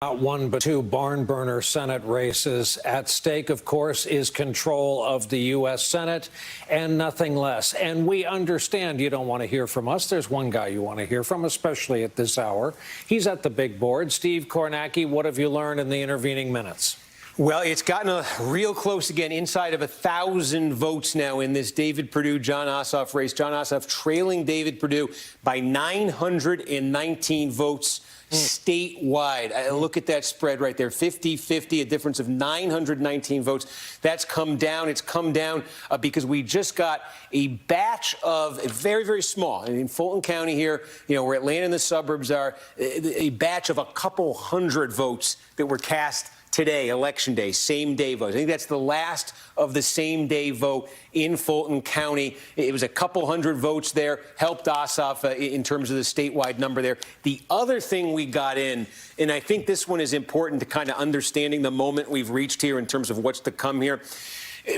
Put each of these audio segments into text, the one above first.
Not one but two barn burner Senate races. At stake, of course, is control of the U.S. Senate and nothing less. And we understand you don't want to hear from us. There's one guy you want to hear from, especially at this hour. He's at the big board. Steve Kornacki, what have you learned in the intervening minutes? Well, it's gotten real close again, inside of 1,000 votes now in this David Perdue-Jon Ossoff race. Jon Ossoff trailing David Perdue by 919 votes statewide. Look at that spread right there, 50-50, a difference of 919 votes. That's come down. It's come down because we just got a batch of very, very small, and in Fulton County here, you know, where Atlanta and the suburbs are, a batch of a couple hundred votes that were cast today, Election Day, same-day votes. I think that's the last of the same-day vote in Fulton County. It was a couple hundred votes there, helped Ossoff in terms of the statewide number there. The other thing we got in, and I think this one is important to kind of understanding the moment we've reached here in terms of what's to come here.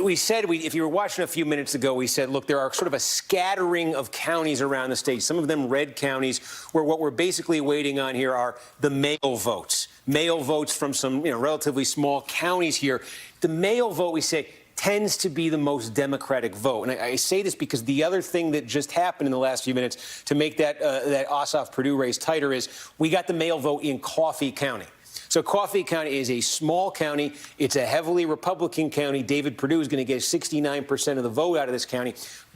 We said, if you were watching a few minutes ago, we said, look, there are sort of a scattering of counties around the state, some of them red counties, where what we're basically waiting on here are the mail votes. Mail votes from some, relatively small counties here. The mail vote, we say, tends to be the most Democratic vote. And I say this because the other thing that just happened in the last few minutes to make that Ossoff-Perdue race tighter is we got the mail vote in Coffee County. So Coffee County is a small county. It's a heavily Republican county. David Perdue is going to get 69% of the vote out of this county.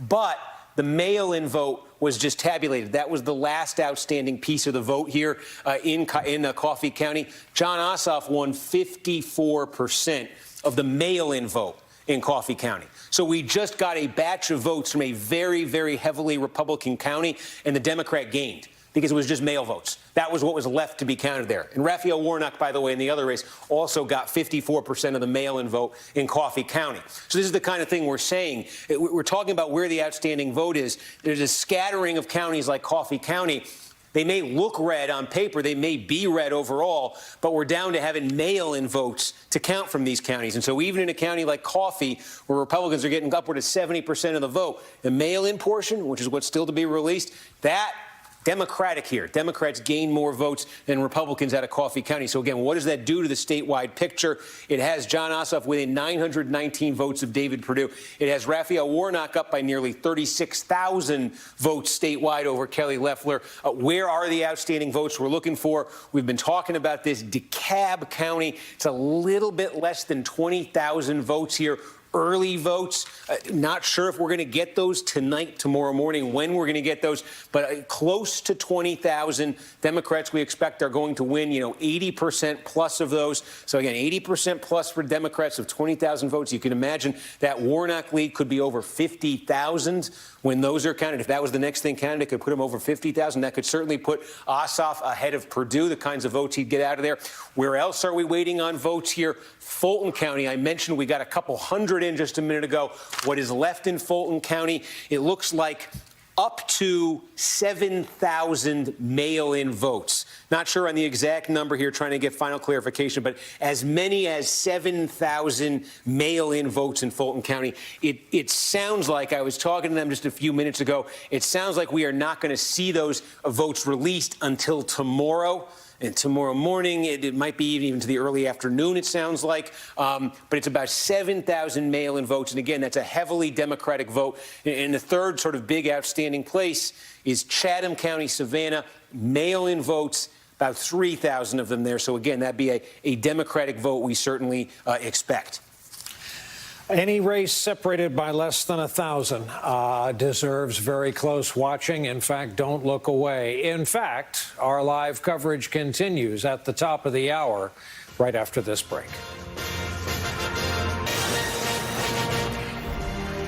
But the mail-in vote was just tabulated. That was the last outstanding piece of the vote here in Coffee County. Jon Ossoff won 54% of the mail-in vote in Coffee County. So we just got a batch of votes from a very, very heavily Republican county, and the Democrat gained because it was just mail votes. That was what was left to be counted there. And Raphael Warnock, by the way, in the other race, also got 54% of the mail-in vote in Coffee County. So this is the kind of thing we're saying. We're talking about where the outstanding vote is. There's a scattering of counties like Coffee County. They may look red on paper, they may be red overall, but we're down to having mail-in votes to count from these counties. And so even in a county like Coffee, where Republicans are getting upward of 70% of the vote, the mail-in portion, which is what's still to be released, that Democratic here. Democrats gain more votes than Republicans out of Coffee County. So again, what does that do to the statewide picture? It has Jon Ossoff within 919 votes of David Perdue. It has Raphael Warnock up by nearly 36,000 votes statewide over Kelly Loeffler. Where are the outstanding votes we're looking for? We've been talking about this. DeKalb County, it's a little bit less than 20,000 votes here. Early votes. Not sure if we're going to get those tonight, tomorrow morning, when we're going to get those, but close to 20,000 Democrats we expect are going to win, 80% plus of those. So again, 80% plus for Democrats of 20,000 votes. You can imagine that Warnock lead could be over 50,000 when those are counted. If that was the next thing counted, it could put him over 50,000. That could certainly put Ossoff ahead of Perdue, the kinds of votes he'd get out of there. Where else are we waiting on votes here? Fulton County, I mentioned we got a couple hundred in just a minute ago. What is left in Fulton County, it looks like up to 7,000 mail-in votes. Not sure on the exact number here, trying to get final clarification, but as many as 7,000 mail-in votes in Fulton County. It sounds like, I was talking to them just a few minutes ago, it sounds like we are not going to see those votes released until tomorrow. And tomorrow morning, it might be even to the early afternoon, it sounds like. But it's about 7,000 mail-in votes. And again, that's a heavily Democratic vote. And the third sort of big outstanding place is Chatham County, Savannah. Mail-in votes, about 3,000 of them there. So again, that'd be a Democratic vote we certainly expect. Any race separated by less than 1,000 deserves very close watching. In fact, don't look away. In fact, our live coverage continues at the top of the hour right after this break.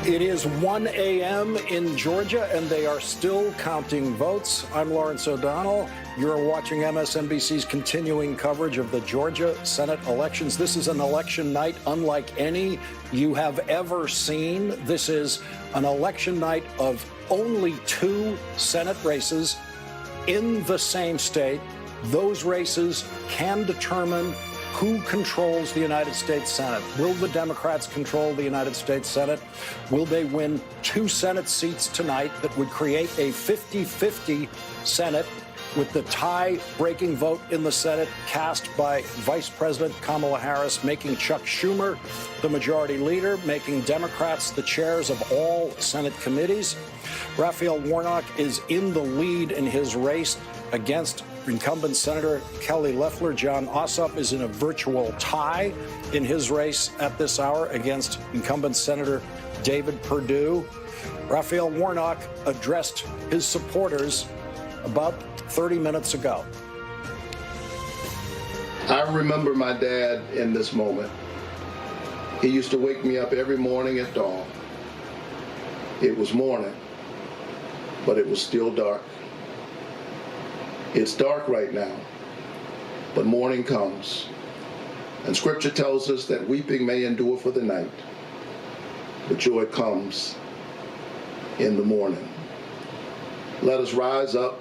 It is 1 a.m. in Georgia, and they are still counting votes. I'm Lawrence O'Donnell. You're watching MSNBC's continuing coverage of the Georgia Senate elections. This is an election night unlike any you have ever seen. This is an election night of only 2 Senate races in the same state. Those races can determine who controls the United States Senate. Will the Democrats control the United States Senate? Will they win 2 Senate seats tonight that would create a 50-50 Senate? with the tie-breaking vote in the Senate cast by Vice President Kamala Harris, making Chuck Schumer the majority leader, making Democrats the chairs of all Senate committees. Raphael Warnock is in the lead in his race against incumbent Senator Kelly Loeffler. John Ossoff is in a virtual tie in his race at this hour against incumbent Senator David Perdue. Raphael Warnock addressed his supporters about 30 minutes ago. I remember my dad in this moment. He used to wake me up every morning at dawn. It was morning, but it was still dark. It's dark right now, but morning comes. And Scripture tells us that weeping may endure for the night, but joy comes in the morning. Let us rise up.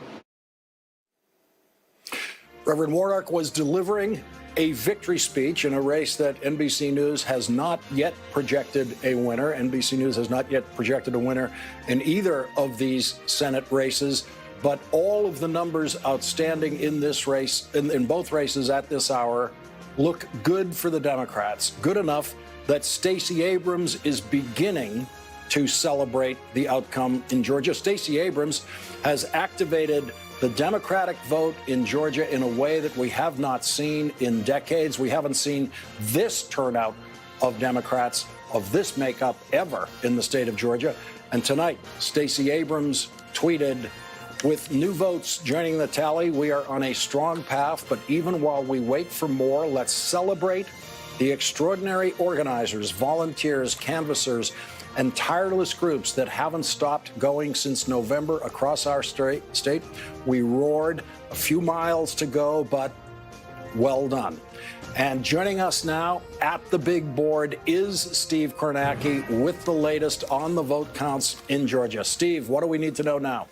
Reverend Warnock was delivering a victory speech in a race that NBC News has not yet projected a winner. NBC News has not yet projected a winner in either of these Senate races. But all of the numbers outstanding in this race, in both races at this hour, look good for the Democrats. Good enough that Stacey Abrams is beginning to celebrate the outcome in Georgia. Stacey Abrams has activated the Democratic vote in Georgia in a way that we have not seen in decades. We haven't seen this turnout of Democrats of this makeup ever in the state of Georgia. And tonight, Stacey Abrams tweeted, "With new votes joining the tally, we are on a strong path, but even while we wait for more, let's celebrate the extraordinary organizers, volunteers, canvassers, and tireless groups that haven't stopped going since November across our state. We roared, a few miles to go, but well done." And joining us now at the big board is Steve Kornacki with the latest on the vote counts in Georgia. Steve, what do we need to know now?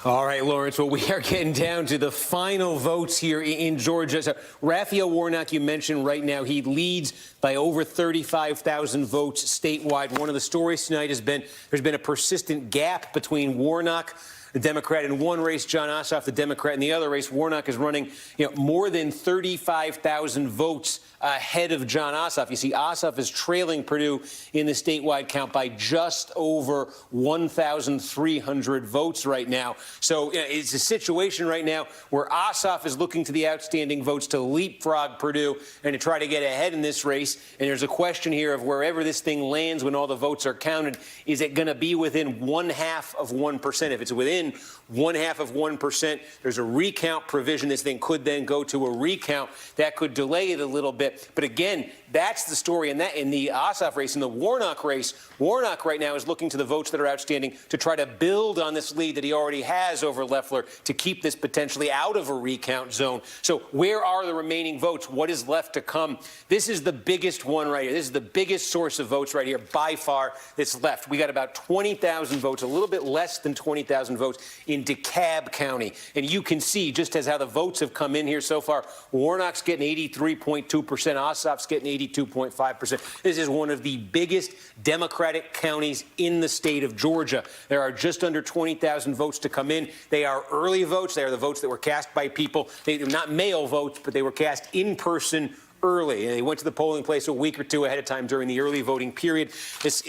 All right, Lawrence. Well, we are getting down to the final votes here in Georgia. So Raphael Warnock, you mentioned right now, he leads by over 35,000 votes statewide. One of the stories tonight has been there's been a persistent gap between Warnock, the Democrat, in one race, John Ossoff, the Democrat, in the other race. Warnock is running, more than 35,000 votes ahead of John Ossoff. You see, Ossoff is trailing Perdue in the statewide count by just over 1,300 votes right now. So it's a situation right now where Ossoff is looking to the outstanding votes to leapfrog Perdue and to try to get ahead in this race. And there's a question here of wherever this thing lands when all the votes are counted, is it going to be within 0.5%? If it's within 0.5%, there's a recount provision. This thing could then go to a recount. That could delay it a little bit. But again, that's the story in the Ossoff race. In the Warnock race, Warnock right now is looking to the votes that are outstanding to try to build on this lead that he already has over Loeffler to keep this potentially out of a recount zone. So where are the remaining votes? What is left to come? This is the biggest one right here. This is the biggest source of votes right here by far that's left. We got about 20,000 votes, a little bit less than 20,000 votes in DeKalb County. And you can see just as how the votes have come in here so far, Warnock's getting 83.2%. Ossoff's getting 82.5%. This is one of the biggest Democratic counties in the state of Georgia. There are just under 20,000 votes to come in. They are early votes. They are the votes that were cast by people. They're not mail votes, but they were cast in person early, and they went to the polling place a week or two ahead of time during the early voting period. It's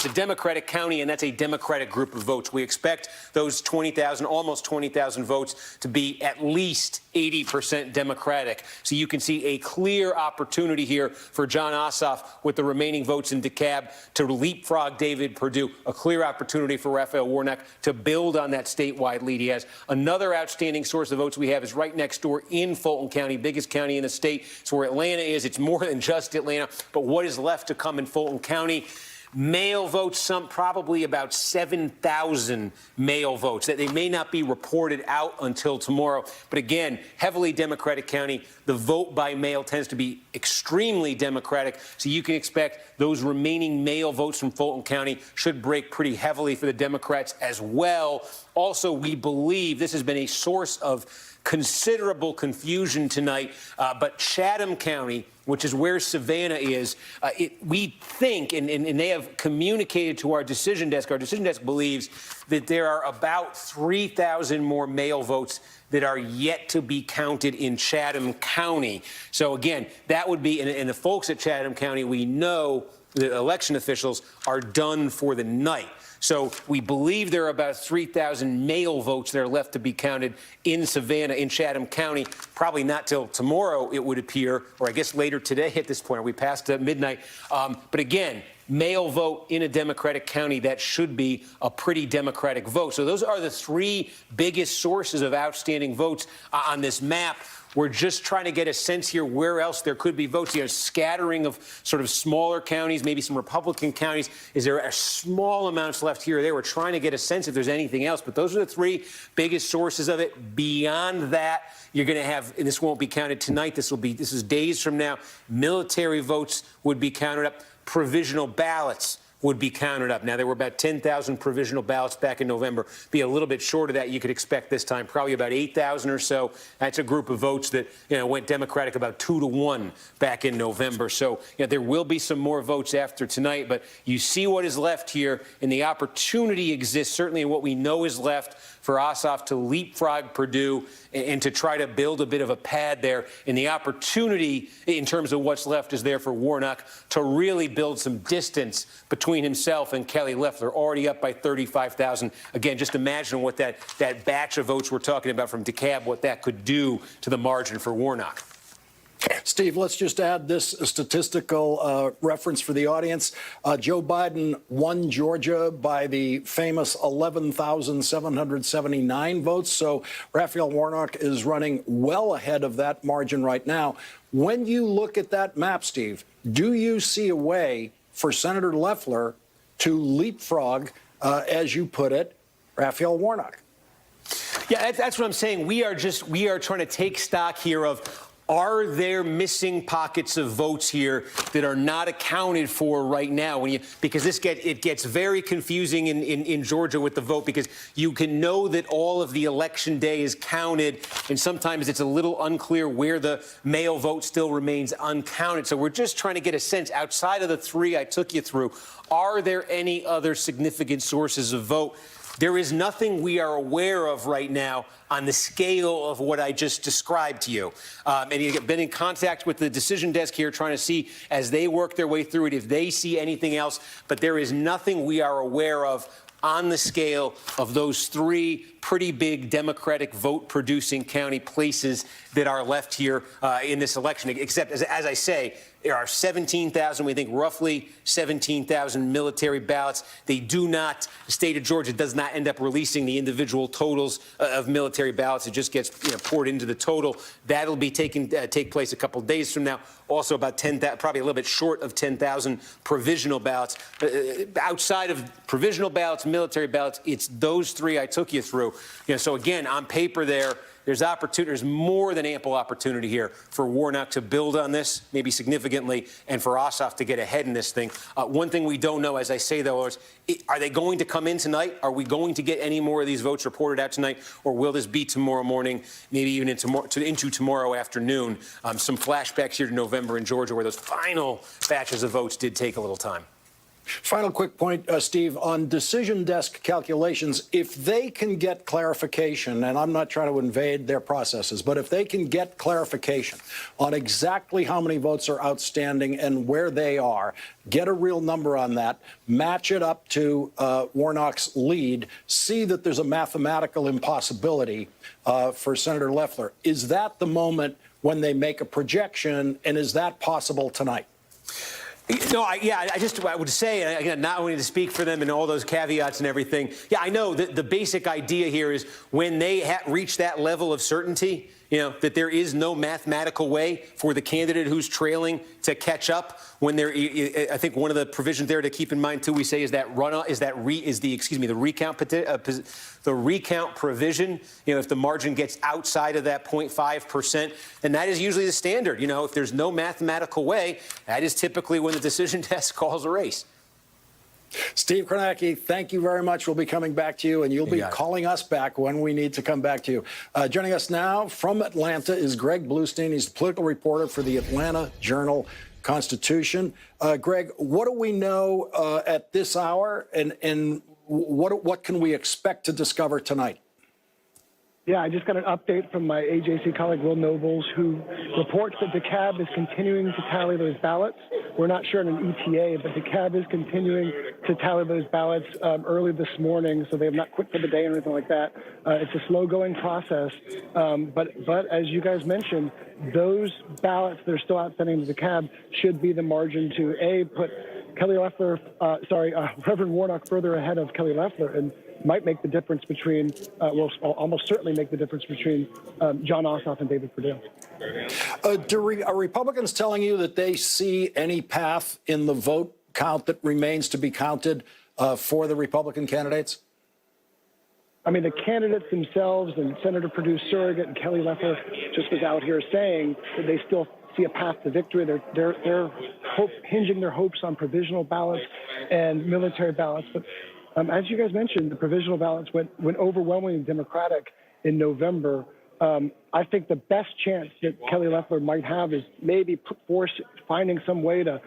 a Democratic county, and that's a Democratic group of votes. We expect those 20,000, almost 20,000 votes to be at least 80% Democratic. So you can see a clear opportunity here for John Ossoff with the remaining votes in DeKalb to leapfrog David Perdue. A clear opportunity for Raphael Warnock to build on that statewide lead he has. Another outstanding source of votes we have is right next door in Fulton County, biggest county in the state. It's where Atlanta is. It's more than just Atlanta. But what is left to come in Fulton County? Mail votes, some probably about 7,000 mail votes. That they may not be reported out until tomorrow. But again, heavily Democratic county. The vote by mail tends to be extremely Democratic. So you can expect those remaining mail votes from Fulton County should break pretty heavily for the Democrats as well. Also, we believe this has been a source of considerable confusion tonight, but Chatham County, which is where Savannah is, we think, and they have communicated to our decision desk believes that there are about 3,000 more mail votes that are yet to be counted in Chatham County. So again, that would be, and the folks at Chatham County, we know the election officials are done for the night. So we believe there are about 3,000 mail votes that are left to be counted in Savannah, in Chatham County. Probably not till tomorrow, it would appear, or I guess later today at this point. We passed midnight. But again, mail vote in a Democratic county, that should be a pretty Democratic vote. So those are the three biggest sources of outstanding votes on this map. We're just trying to get a sense here where else there could be votes. You know, scattering of sort of smaller counties, maybe some Republican counties. Is there a small amounts left here or there? We're trying to get a sense if there's anything else. But those are the three biggest sources of it. Beyond that, you're going to have, and this won't be counted tonight. This is days from now. Military votes would be counted up. Provisional ballots would be counted up. Now, there were about 10,000 provisional ballots back in November. Be a little bit short of that, you could expect this time, probably about 8,000 or so. That's a group of votes that, went Democratic about 2-1 back in November. So, there will be some more votes after tonight, but you see what is left here, and the opportunity exists, certainly in what we know is left, for Ossoff to leapfrog Perdue and to try to build a bit of a pad there. And the opportunity, in terms of what's left, is there for Warnock to really build some distance between himself and Kelly Loeffler, already up by 35,000. Again, just imagine what that batch of votes we're talking about from DeKalb, what that could do to the margin for Warnock. Steve, let's just add this statistical reference for the audience. Joe Biden won Georgia by the famous 11,779 votes. So Raphael Warnock is running well ahead of that margin right now. When you look at that map, Steve, do you see a way for Senator Loeffler to leapfrog, as you put it, Raphael Warnock? Yeah, that's what I'm saying. We are trying to take stock here of, are there missing pockets of votes here that are not accounted for right now? Because it gets very confusing in Georgia with the vote, because you can know that all of the election day is counted, and sometimes it's a little unclear where the mail vote still remains uncounted. So we're just trying to get a sense, outside of the three I took you through, are there any other significant sources of vote? There is nothing we are aware of right now on the scale of what I just described to you. And you've been in contact with the decision desk here, trying to see, as they work their way through it, if they see anything else. But there is nothing we are aware of on the scale of those three pretty big Democratic vote-producing county places that are left here in this election, except, as I say, there are 17,000, we think roughly 17,000 military ballots. They do not, the state of Georgia does not end up releasing the individual totals of military ballots. It just gets poured into the total. That'll be take place a couple of days from now. Also about 10,000, probably a little bit short of 10,000 provisional ballots. Outside of provisional ballots, military ballots, it's those three I took you through. So again, on paper there's opportunity, there's more than ample opportunity here for Warnock to build on this, maybe significantly, and for Ossoff to get ahead in this thing. One thing we don't know, as I say, though, is are they going to come in tonight? Are we going to get any more of these votes reported out tonight, or will this be tomorrow morning, maybe even into tomorrow afternoon? Some flashbacks here to November in Georgia, where those final batches of votes did take a little time. Final quick point, Steve, on decision desk calculations, if they can get clarification, and I'm not trying to invade their processes, but if they can get clarification on exactly how many votes are outstanding and where they are, get a real number on that, match it up to Warnock's lead, see that there's a mathematical impossibility for Senator Loeffler. Is that the moment when they make a projection, and is that possible tonight? No, I would say, and again, not only to speak for them and all those caveats and everything. Yeah, I know that the basic idea here is when they reach that level of certainty, that there is no mathematical way for the candidate who's trailing to catch up. When I think one of the provisions there to keep in mind too, we say is that the recount provision. If the margin gets outside of that 0.5%, then that is usually the standard. If there's no mathematical way, that is typically when the decision desk calls a race. Steve Kornacki, thank you very much. We'll be coming back to you, and you'll be calling us back when we need to come back to you. Joining us now from Atlanta is Greg Bluestein. He's the political reporter for the Atlanta Journal-Constitution. Greg, what do we know at this hour, and what can we expect to discover tonight? Yeah, I just got an update from my AJC colleague, Will Nobles, who reports that the CAB is continuing to tally those ballots. We're not sure on an ETA, but the CAB is continuing to tally those ballots early this morning, so they have not quit for the day or anything like that. It's a slow-going process, but as you guys mentioned, those ballots that are still outstanding to the CAB should be the margin to, A, put Reverend Warnock further ahead of Kelly Loeffler, and might make the difference between, will almost certainly make the difference between Jon Ossoff and David Perdue. Are Republicans telling you that they see any path in the vote count that remains to be counted for the Republican candidates? I mean, the candidates themselves and Senator Perdue's surrogate and Kelly Loeffler just was out here saying that they still see a path to victory. They're hinging their hopes on provisional ballots and military ballots. But as you guys mentioned, the provisional ballots went overwhelmingly Democratic in November. I think the best chance that Kelly Loeffler might have is maybe finding some way to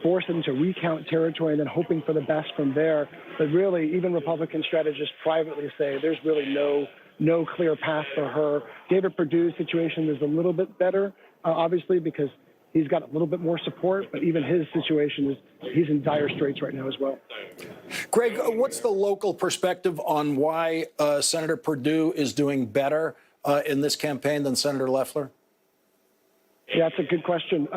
force them to recount territory and then hoping for the best from there. But really, even Republican strategists privately say there's really no clear path for her. David Perdue's situation is a little bit better, obviously, because he's got a little bit more support, but even his situation is, he's in dire straits right now as well. Greg, what's the local perspective on why Senator Perdue is doing better in this campaign than Senator Loeffler? Yeah, that's a good question.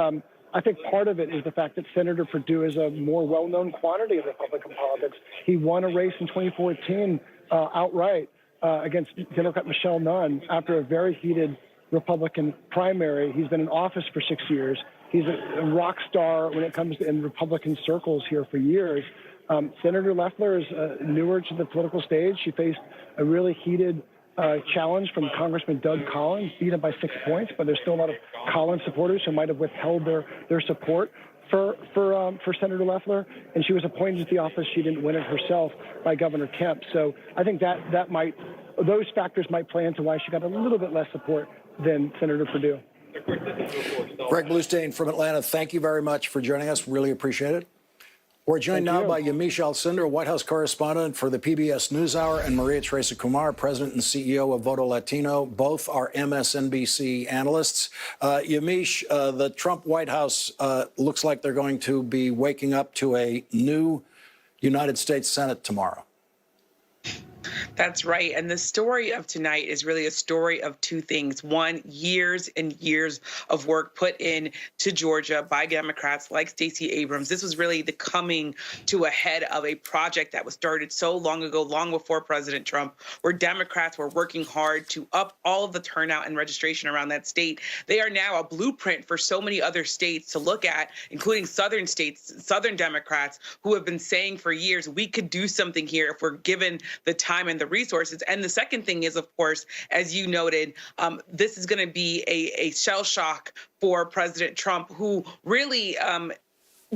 I think part of it is the fact that Senator Perdue is a more well-known quantity in Republican politics. He won a race in 2014 outright against Democrat Michelle Nunn after a very heated Republican primary. He's been in office for 6 years. He's a rock star when it comes to in Republican circles here for years. Senator Loeffler is newer to the political stage. She faced a really heated challenge from Congressman Doug Collins, beat him by 6 points, but there's still a lot of Collins supporters who might have withheld their support for Senator Loeffler, and she was appointed to the office. She didn't win it herself by Governor Kemp. So I think those factors might play into why she got a little bit less support than Senator Perdue. Greg Bluestein from Atlanta, thank you very much for joining us. Really appreciate it. We're joined now by Yamiche Alcindor, White House correspondent for the PBS NewsHour, and Maria Teresa Kumar, president and CEO of Voto Latino. Both are MSNBC analysts. Yamiche, the Trump White House looks like they're going to be waking up to a new United States Senate tomorrow. That's right. And the story of tonight is really a story of two things. One, years and years of work put in to Georgia by Democrats like Stacey Abrams. This was really the coming to a head of a project that was started so long ago, long before President Trump, where Democrats were working hard to up all of the turnout and registration around that state. They are now a blueprint for so many other states to look at, including southern states, southern Democrats, who have been saying for years, we could do something here if we're given the time and the resources. And the second thing is, of course, as you noted, this is going to be a shell shock for President Trump, who really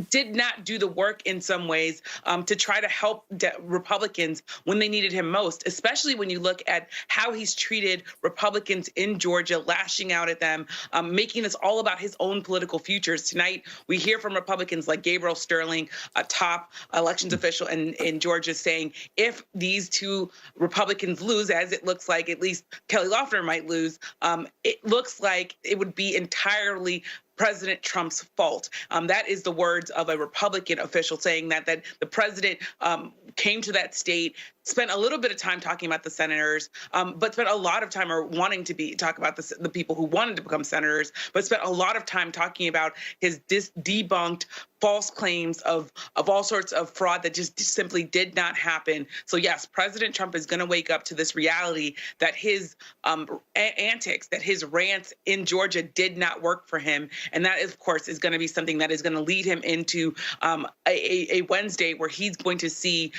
did not do the work in some ways to try to help Republicans when they needed him most, especially when you look at how he's treated Republicans in Georgia, lashing out at them, making this all about his own political futures. Tonight, we hear from Republicans like Gabriel Sterling, a top elections official in Georgia, saying if these two Republicans lose, as it looks like at least Kelly Loeffler might lose, it looks like it would be entirely President Trump's fault. That is the words of a Republican official saying that the president came to that state, spent a little bit of time talking about the senators, but spent a lot of time wanting to talk about the people who wanted to become senators, but spent a lot of time talking about his debunked false claims of all sorts of fraud that just simply did not happen. So yes, President Trump is going to wake up to this reality that his antics, that his rants in Georgia did not work for him. And that, of course, is going to be something that is going to lead him into a Wednesday where he's going to see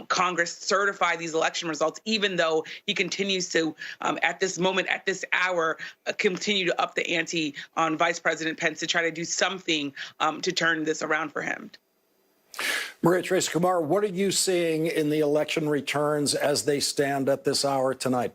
Congress certify these election results, even though he continues to, at this moment, at this hour, continue to up the ante on Vice President Pence to try to do something to turn this around for him. Maria Teresa Kumar, what are you seeing in the election returns as they stand at this hour tonight?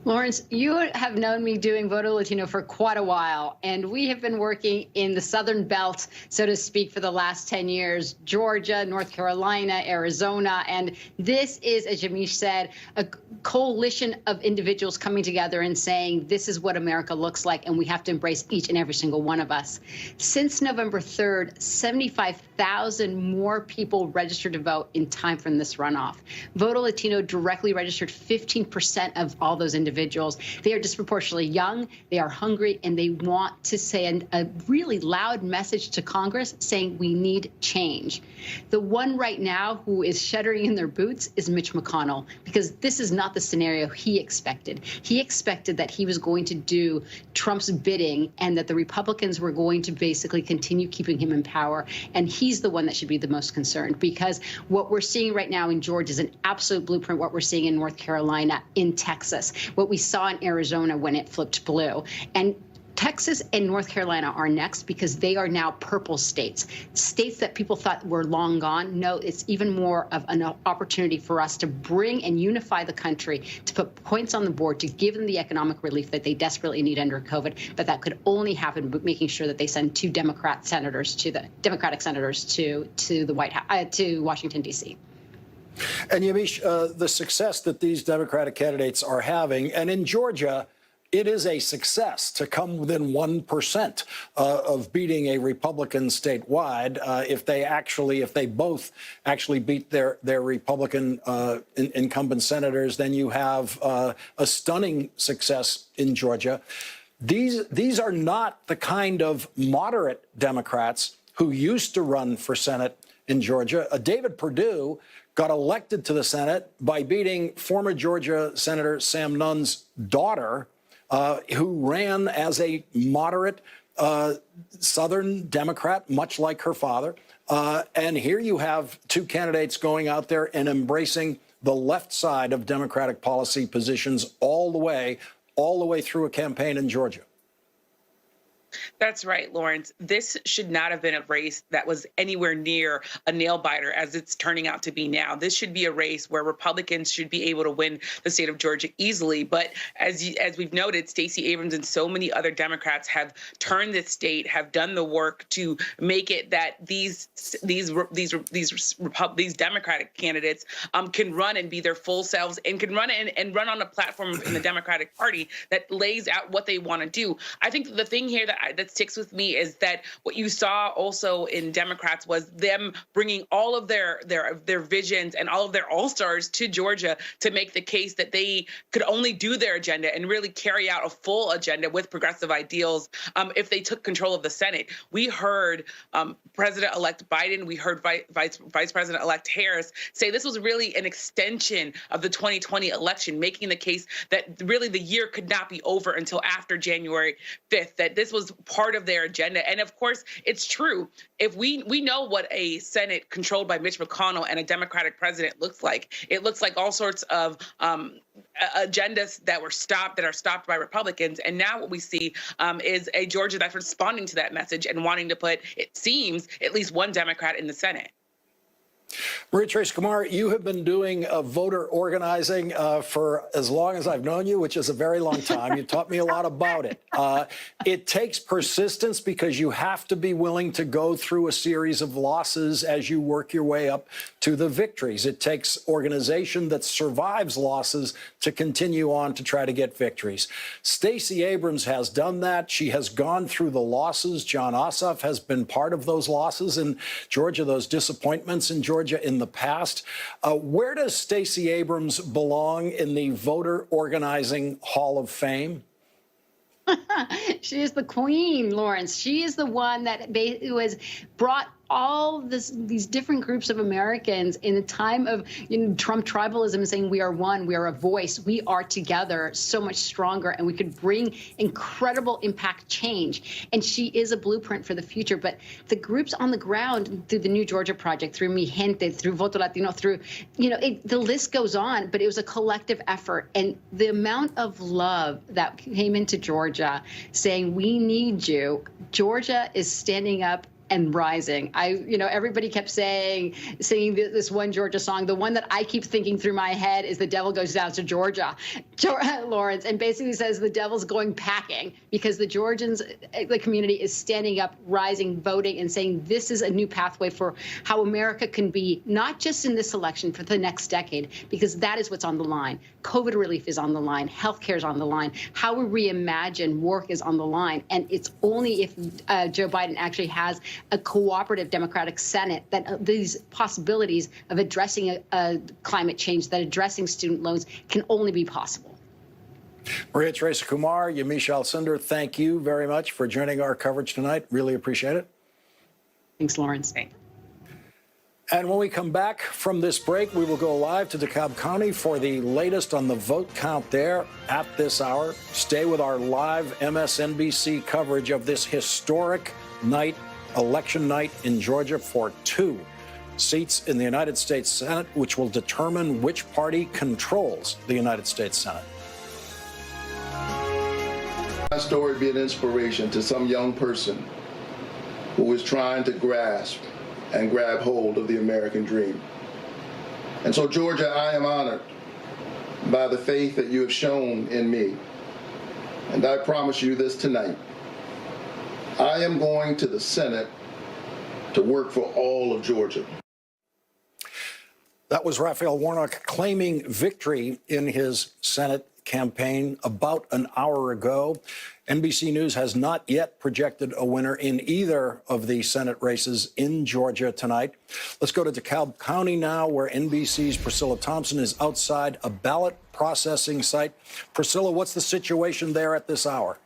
Lawrence, you have known me doing Voto Latino for quite a while, and we have been working in the Southern Belt, so to speak, for the last 10 years, Georgia, North Carolina, Arizona, and this is, as Jamish said, a coalition of individuals coming together and saying, this is what America looks like, and we have to embrace each and every single one of us. Since November 3rd, 75,000 more people registered to vote in time from this runoff. Voto Latino directly registered 15% of all those individuals. They are disproportionately young, they are hungry, and they want to send a really loud message to Congress saying we need change. The one right now who is shuddering in their boots is Mitch McConnell, because this is not the scenario he expected. He expected that he was going to do Trump's bidding and that the Republicans were going to basically continue keeping him in power. And he's the one that should be the most concerned, because what we're seeing right now in Georgia is an absolute blueprint what we're seeing in North Carolina, in Texas, what we saw in Arizona when it flipped blue. And Texas and North Carolina are next because they are now purple states, states that people thought were long gone. No, it's even more of an opportunity for us to bring and unify the country, to put points on the board, to give them the economic relief that they desperately need under COVID. But that could only happen by making sure that they send two Democratic senators to the White House, to Washington, D.C. And Yamiche, the success that these Democratic candidates are having, and in Georgia, it is a success to come within 1% of beating a Republican statewide. If they both actually beat their Republican incumbent senators, then you have a stunning success in Georgia. These are not the kind of moderate Democrats who used to run for Senate in Georgia. David Perdue got elected to the Senate by beating former Georgia Senator Sam Nunn's daughter, who ran as a moderate Southern Democrat, much like her father. And here you have two candidates going out there and embracing the left side of Democratic policy positions all the way through a campaign in Georgia. That's right, Lawrence. This should not have been a race that was anywhere near a nail biter as it's turning out to be now. This should be a race where Republicans should be able to win the state of Georgia easily. But as we've noted, Stacey Abrams and so many other Democrats have turned this state, have done the work to make it that these Democratic candidates can run and be their full selves and can run and run on a platform in the Democratic Party that lays out what they want to do. I think the thing here that sticks with me is that what you saw also in Democrats was them bringing all of their visions and all of their all-stars to Georgia to make the case that they could only do their agenda and really carry out a full agenda with progressive ideals if they took control of the Senate. We heard President-elect Biden, we heard Vice President-elect Harris say this was really an extension of the 2020 election, making the case that really the year could not be over until after January 5th, that this was part of their agenda. And of course, it's true. If we know what a Senate controlled by Mitch McConnell and a Democratic president looks like, it looks like all sorts of agendas that are stopped by Republicans. And now what we see is a Georgia that's responding to that message and wanting to put, it seems, at least one Democrat in the Senate. Maria-Trace Kumar, you have been doing voter organizing for as long as I've known you, which is a very long time. You taught me a lot about it. It takes persistence because you have to be willing to go through a series of losses as you work your way up to the victories. It takes organization that survives losses to continue on to try to get victories. Stacey Abrams has done that. She has gone through the losses. Jon Ossoff has been part of those losses in Georgia, those disappointments in Georgia in the past. Where does Stacey Abrams belong in the voter organizing Hall of Fame? She is the queen, Lawrence. She is the one that was brought all these different groups of Americans in a time of Trump tribalism, saying we are one, we are a voice, we are together so much stronger, and we could bring incredible impact change. And she is a blueprint for the future. But the groups on the ground, through the New Georgia Project, through Mi Gente, through Voto Latino, through, the list goes on, but it was a collective effort. And the amount of love that came into Georgia saying, we need you, Georgia is standing up and rising. Everybody kept singing this one Georgia song. The one that I keep thinking through my head is "The Devil Goes Down to Georgia," Lawrence, and basically says the devil's going packing because the Georgians, the community is standing up, rising, voting, and saying this is a new pathway for how America can be, not just in this election, for the next decade, because that is what's on the line. COVID relief is on the line. Healthcare is on the line. How we reimagine work is on the line. And it's only if Joe Biden actually has a cooperative Democratic Senate that these possibilities of addressing climate change, that addressing student loans can only be possible. Maria Teresa Kumar, Yamiche Alcindor, thank you very much for joining our coverage tonight. Really appreciate it. Thanks, Lawrence. And when we come back from this break, we will go live to DeKalb County for the latest on the vote count there at this hour. Stay with our live MSNBC coverage of this historic night, election night in Georgia for 2 seats in the United States Senate, which will determine which party controls the United States Senate. My story be an inspiration to some young person who is trying to grasp and grab hold of the American dream. And so, Georgia, I am honored by the faith that you have shown in me. And I promise you this tonight. I am going to the Senate to work for all of Georgia. That was Raphael Warnock claiming victory in his Senate campaign about an hour ago. NBC News has not yet projected a winner in either of the Senate races in Georgia tonight. Let's go to DeKalb County now, where NBC's Priscilla Thompson is outside a ballot processing site. Priscilla, what's the situation there at this hour?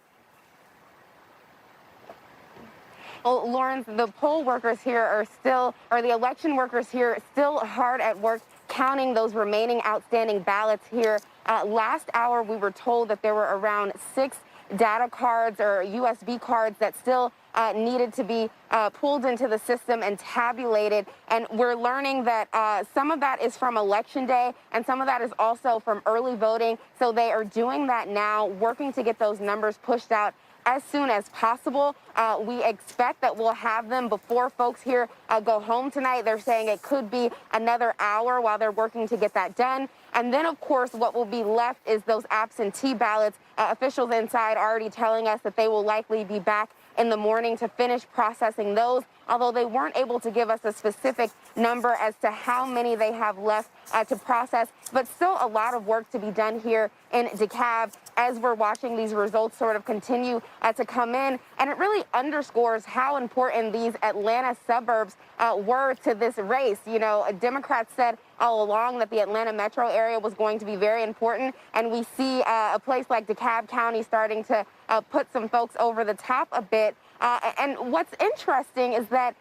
Well, Lawrence, the poll workers here the election workers here still hard at work counting those remaining outstanding ballots here. Last hour, we were told that there were around 6 data cards or USB cards that still needed to be pulled into the system and tabulated. And we're learning that some of that is from Election Day and some of that is also from early voting. So they are doing that now, working to get those numbers pushed out as soon as possible. We expect that we'll have them before folks here go home tonight. They're saying it could be another hour while they're working to get that done. And then, of course, what will be left is those absentee ballots. Officials inside already telling us that they will likely be back in the morning to finish processing those, although they weren't able to give us a specific number as to how many they have left to process. But still a lot of work to be done here in DeKalb as we're watching these results sort of continue to come in. And it really underscores how important these Atlanta suburbs were to this race. You know, Democrats said all along that the Atlanta metro area was going to be very important. And we see a place like DeKalb County starting to put some folks over the top a bit. And what's interesting is that,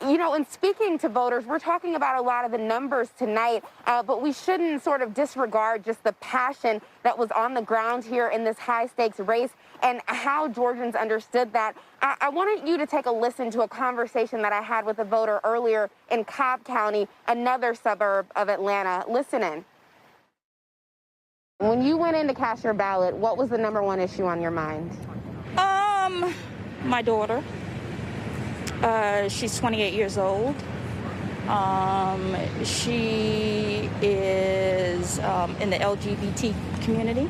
you know, in speaking to voters, we're talking about a lot of the numbers tonight, but we shouldn't sort of disregard just the passion that was on the ground here in this high-stakes race and how Georgians understood that. I wanted you to take a listen to a conversation that I had with a voter earlier in Cobb County, another suburb of Atlanta. Listen in. When you went in to cast your ballot, what was the #1 issue on your mind? My daughter. She's 28 years old. She is in the LGBT community.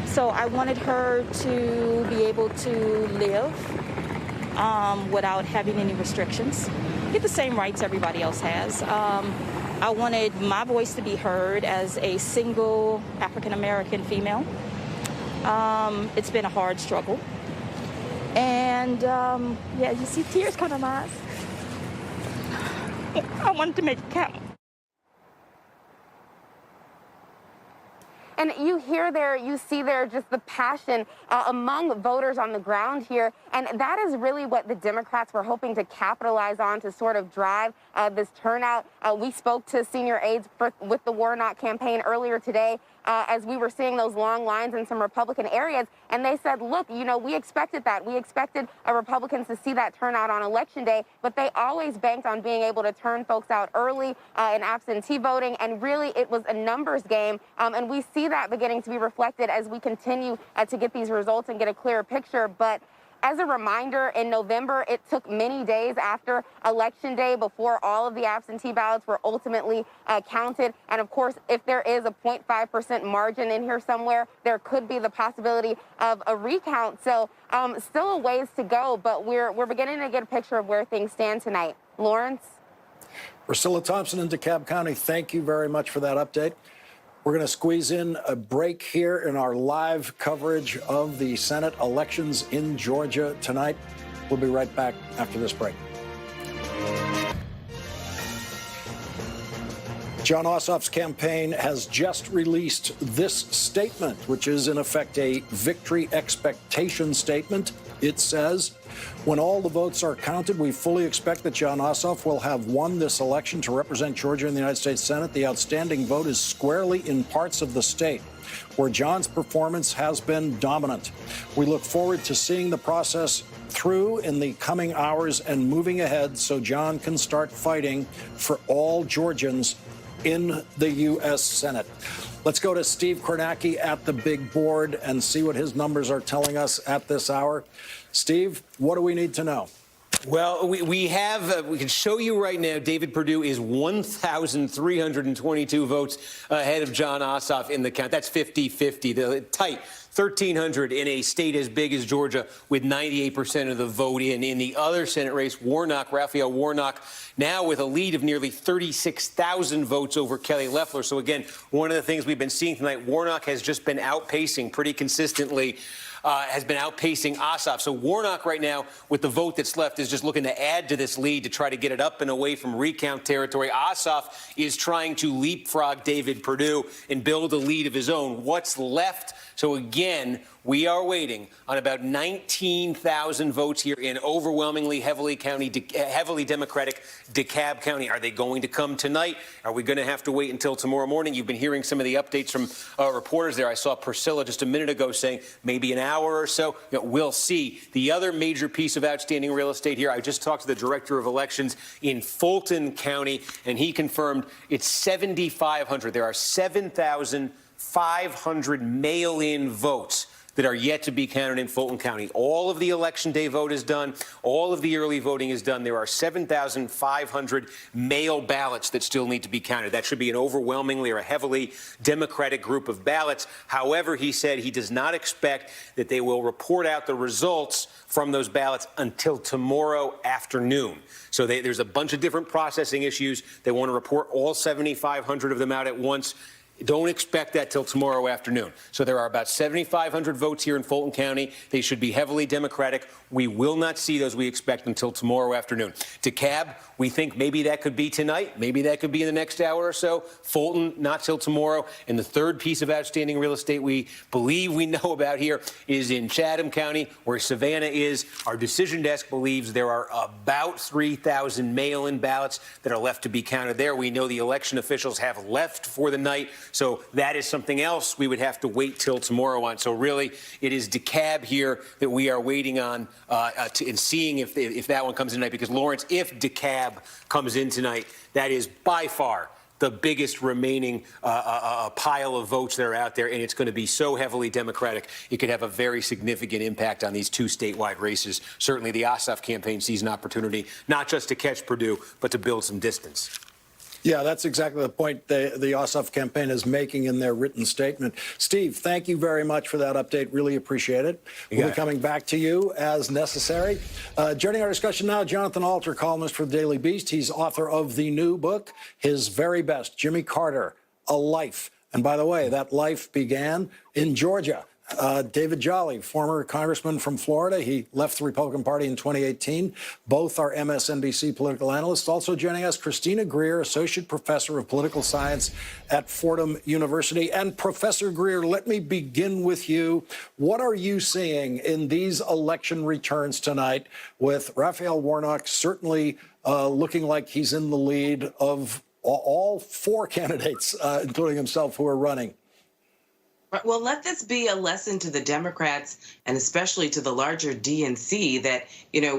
So I wanted her to be able to live without having any restrictions, get the same rights everybody else has. I wanted my voice to be heard as a single African-American female. It's been a hard struggle. And, yeah, you see tears come to my eyes. I wanted to make it count. And you hear there, you see there just the passion among voters on the ground here. And that is really what the Democrats were hoping to capitalize on to sort of drive this turnout. We spoke to senior aides with the Warnock campaign earlier today as we were seeing those long lines in some Republican areas. And they said, look, you know, we expected that. We expected Republicans to see that turnout on Election Day, but they always banked on being able to turn folks out early in absentee voting. And really, it was a numbers game. And we see that beginning to be reflected as we continue to get these results and get a clearer picture. But As a reminder, in November, it took many days after Election Day before all of the absentee ballots were ultimately counted. And of course, if there is a 0.5% margin in here somewhere, there could be the possibility of a recount. So still a ways to go, but we're beginning to get a picture of where things stand tonight. Lawrence? Priscilla Thompson in DeKalb County, thank you very much for that update. We're going to squeeze in a break here in our live coverage of the Senate elections in Georgia tonight. We'll be right back after this break. Jon Ossoff's campaign has just released this statement, which is in effect a victory expectation statement. It says, when all the votes are counted, we fully expect that Jon Ossoff will have won this election to represent Georgia in the United States Senate. The outstanding vote is squarely in parts of the state where Jon's performance has been dominant. We look forward to seeing the process through in the coming hours and moving ahead so Jon can start fighting for all Georgians in the U.S. Senate. Let's go to Steve Kornacki at the big board and see what his numbers are telling us at this hour. Steve, what do we need to know? Well, we can show you right now, David Perdue is 1,322 votes ahead of Jon Ossoff in the count. That's 50-50, the tight 1,300 in a state as big as Georgia with 98% of the vote in. In the other Senate race, Raphael Warnock, now with a lead of nearly 36,000 votes over Kelly Loeffler. So again, one of the things we've been seeing tonight, Warnock has just been outpacing pretty consistently. Has been outpacing Ossoff. So Warnock right now, with the vote that's left, is just looking to add to this lead to try to get it up and away from recount territory. Ossoff is trying to leapfrog David Perdue and build a lead of his own. What's left? So again, we are waiting on about 19,000 votes here in overwhelmingly heavily Democratic DeKalb County. Are they going to come tonight? Are we going to have to wait until tomorrow morning? You've been hearing some of the updates from reporters there. I saw Priscilla just a minute ago saying maybe an hour or so. We'll see. The other major piece of outstanding real estate here, I just talked to the director of elections in Fulton County, and he confirmed it's 7,500. There are 7,500 mail-in votes that are yet to be counted in Fulton County. All of the Election Day vote is done. All of the early voting is done. There are 7,500 mail ballots that still need to be counted. That should be an overwhelmingly or a heavily Democratic group of ballots. However, he said he does not expect that they will report out the results from those ballots until tomorrow afternoon. So there's a bunch of different processing issues. They want to report all 7,500 of them out at once. Don't expect that till tomorrow afternoon. So there are about 7,500 votes here in Fulton County. They should be heavily Democratic. We will not see those, we expect, until tomorrow afternoon. DeKalb, we think maybe that could be tonight. Maybe that could be in the next hour or so. Fulton, not till tomorrow. And the third piece of outstanding real estate we believe we know about here is in Chatham County, where Savannah is. Our decision desk believes there are about 3,000 mail-in ballots that are left to be counted there. We know the election officials have left for the night. So that is something else we would have to wait till tomorrow on. So really, it is DeKalb here that we are waiting on and seeing if that one comes in tonight. Because, Lawrence, if DeKalb comes in tonight, that is by far the biggest remaining pile of votes that are out there, and it's going to be so heavily Democratic, it could have a very significant impact on these two statewide races. Certainly the Ossoff campaign sees an opportunity not just to catch Perdue, but to build some distance. Yeah, that's exactly the point the Ossoff campaign is making in their written statement. Steve, thank you very much for that update. Really appreciate it. We'll be coming back to you as necessary. Joining our discussion now, Jonathan Alter, columnist for the Daily Beast. He's author of the new book, His Very Best, Jimmy Carter, A Life. And by the way, that life began in Georgia. David Jolly, former congressman from Florida. He left the Republican Party in 2018. Both are MSNBC political analysts. Also joining us, Christina Greer, associate professor of political science at Fordham University. And Professor Greer, let me begin with you. What are you seeing in these election returns tonight with Raphael Warnock certainly looking like he's in the lead of all four candidates, including himself, who are running? Well, let this be a lesson to the Democrats and especially to the larger DNC that,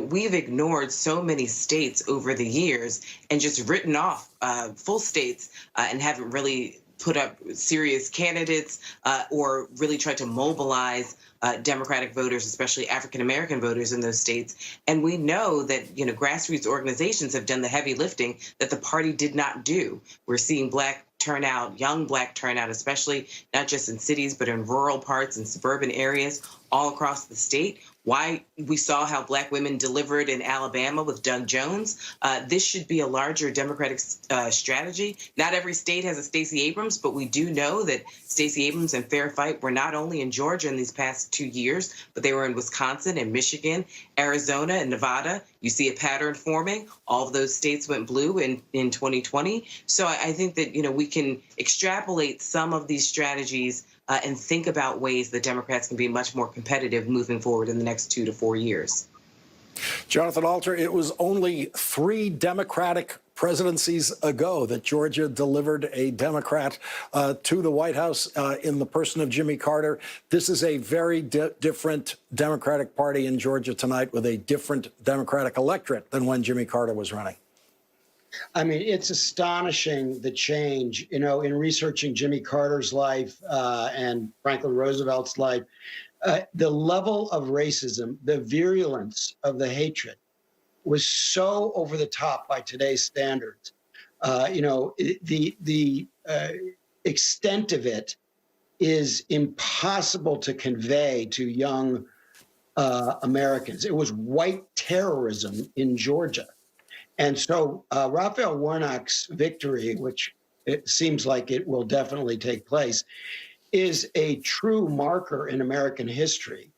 we've ignored so many states over the years and just written off full states and haven't really put up serious candidates or really tried to mobilize Democratic voters, especially African-American voters in those states. And we know that, grassroots organizations have done the heavy lifting that the party did not do. We're seeing Black turnout, young Black turnout, especially not just in cities, but in rural parts and suburban areas all across the state. Why we saw how Black women delivered in Alabama with Doug Jones. This should be a larger Democratic strategy. Not every state has a Stacey Abrams, but we do know that Stacey Abrams and Fair Fight were not only in Georgia in these past 2 years, but they were in Wisconsin and Michigan, Arizona and Nevada. You see a pattern forming. All of those states went blue in 2020. So I think that, we can extrapolate some of these strategies and think about ways that Democrats can be much more competitive moving forward in the next 2 to 4 years. Jonathan Alter, it was only 3 Democratic presidencies ago that Georgia delivered a Democrat to the White House in the person of Jimmy Carter. This is a very different Democratic Party in Georgia tonight with a different Democratic electorate than when Jimmy Carter was running. I mean, it's astonishing, the change, in researching Jimmy Carter's life and Franklin Roosevelt's life, the level of racism, the virulence of the hatred was so over the top by today's standards. The extent of it is impossible to convey to young Americans. It was white terrorism in Georgia. And so Raphael Warnock's victory, which it seems like it will definitely take place, is a true marker in American history.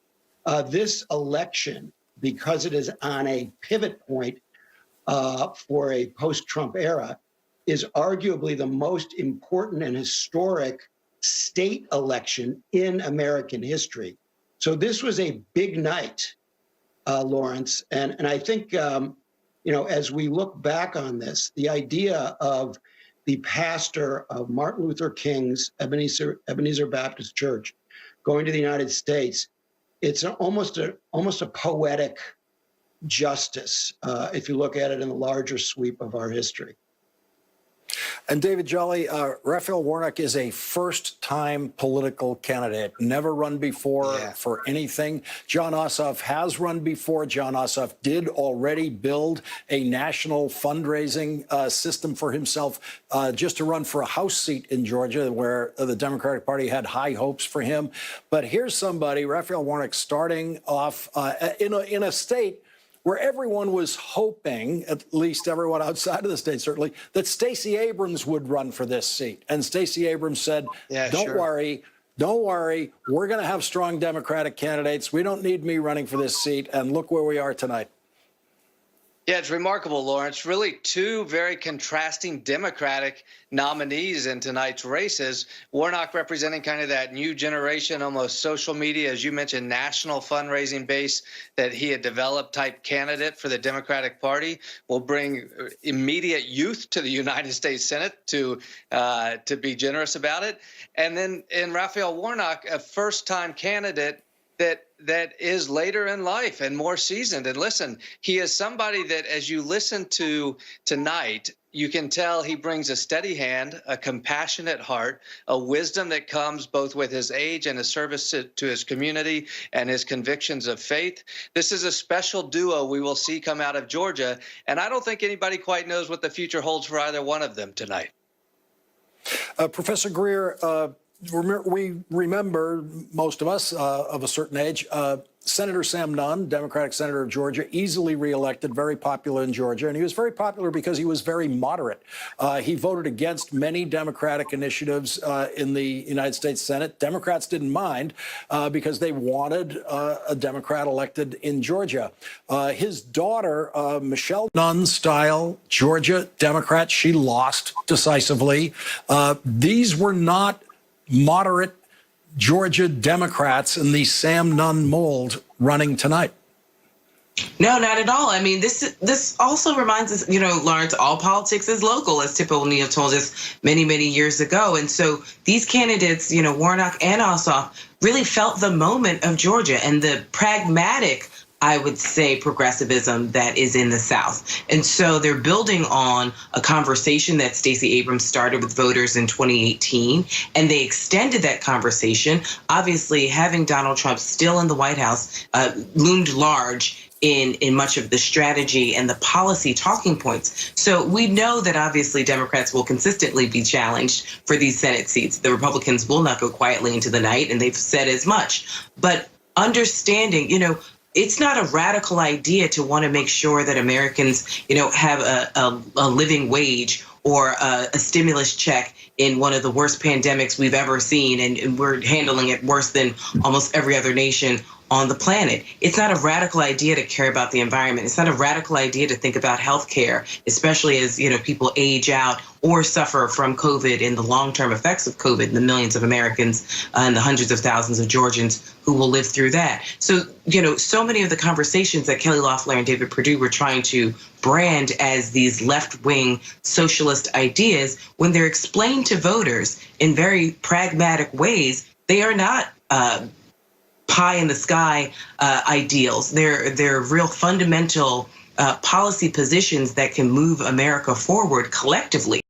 This election, because it is on a pivot point for a post-Trump era, is arguably the most important and historic state election in American history. So this was a big night, Lawrence. And I think, as we look back on this, the idea of the pastor of Martin Luther King's Ebenezer Baptist Church going to the United States, it's almost a poetic justice if you look at it in the larger sweep of our history. And David Jolly, Raphael Warnock is a first-time political candidate, never run before for anything. Jon Ossoff has run before. Jon Ossoff did already build a national fundraising system for himself just to run for a House seat in Georgia, where the Democratic Party had high hopes for him. But here's somebody, Raphael Warnock, starting off in a state where everyone was hoping, at least everyone outside of the state certainly, that Stacey Abrams would run for this seat. And Stacey Abrams said, don't worry, we're going to have strong Democratic candidates. We don't need me running for this seat. And look where we are tonight. Yeah, it's remarkable, Lawrence. Really two very contrasting Democratic nominees in tonight's races. Warnock representing kind of that new generation, almost social media, as you mentioned, national fundraising base that he had developed type candidate for the Democratic Party, will bring immediate youth to the United States Senate to be generous about it. And then in Raphael Warnock, a first-time candidate that is later in life and more seasoned. And listen, he is somebody that as you listen to tonight, you can tell he brings a steady hand, a compassionate heart, a wisdom that comes both with his age and his service to his community and his convictions of faith. This is a special duo we will see come out of Georgia. And I don't think anybody quite knows what the future holds for either one of them tonight. Professor Greer, we remember, most of us of a certain age, Senator Sam Nunn, Democratic senator of Georgia, easily reelected, very popular in Georgia. And he was very popular because he was very moderate. He voted against many Democratic initiatives in the United States Senate. Democrats didn't mind because they wanted a Democrat elected in Georgia. His daughter, Michelle Nunn-style Georgia Democrat, she lost decisively. These were not moderate Georgia Democrats in the Sam Nunn mold running tonight. No, not at all. I mean, this also reminds us, Lawrence, all politics is local, as Tip O'Neill told us many, many years ago. And so these candidates, Warnock and Ossoff, really felt the moment of Georgia and the pragmatic I would say, progressivism that is in the South. And so they're building on a conversation that Stacey Abrams started with voters in 2018, and they extended that conversation. Obviously, having Donald Trump still in the White House loomed large in much of the strategy and the policy talking points. So we know that obviously Democrats will consistently be challenged for these Senate seats. The Republicans will not go quietly into the night, and they've said as much. But understanding, it's not a radical idea to want to make sure that Americans, have a living wage or a stimulus check in one of the worst pandemics we've ever seen, and we're handling it worse than almost every other nation on the planet. It's not a radical idea to care about the environment. It's not a radical idea to think about health care, especially as people age out or suffer from COVID and the long-term effects of COVID, and the millions of Americans and the hundreds of thousands of Georgians who will live through that. So, so many of the conversations that Kelly Loeffler and David Perdue were trying to brand as these left-wing socialist ideas, when they're explained to voters in very pragmatic ways, they are not pie in the sky ideals. They're real fundamental policy positions that can move America forward collectively.